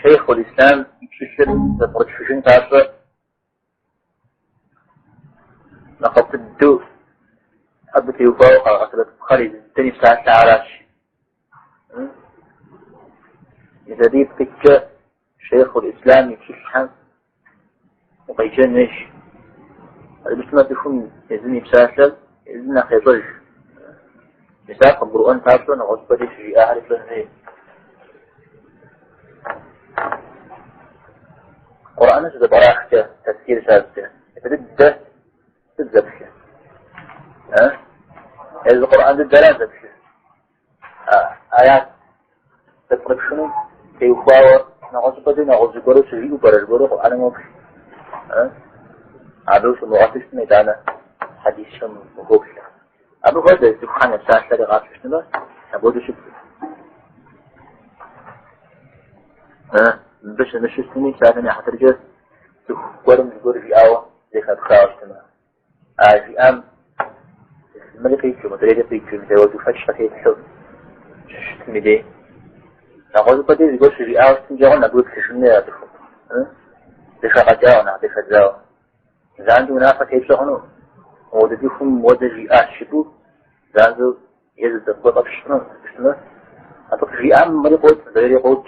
شيخ الإسلام يكشف تفرج فيشن تعرف نقطة الدو حبت يفوق غسلت خريج الدنيا ساعة عراش إذا دي بتك شيخ الإسلام يكشف وقيجنش بس ما تكون إذن بساسل إذن خيطرج مساق القرآن تعرفون غصبتي في أعرف لنهي القرآن هذا براحته تفكير سابته يتبدأ تتذبشه إذا القرآن ضد لا ذبشه آيات تطلب شنو كيفاوة نغصبتي نغصبرو سجيء وبرجبرو أنا ما بشي عدوش المغافش ميدانا حديث شم مغوبشة أبو غدا سبحان الساعة سري غافش نبا نبودو شبه بش نشستني ساعتني حترجس ورم يقول في آوة زي خد خاوش تما في أم ملقي كيو مدريد قيكيو متوجو فتش فتيت حب شتمي دي نغوز بدي يقول في آوة تنجاون نقول كشني يا دخل دخل قجاونا دخل زاو إذا عنده منافق يبسغنو ودديكم ودجي شبو زانزو يزد الضغط شنو أتوقع في أم ملي قوت غير قوت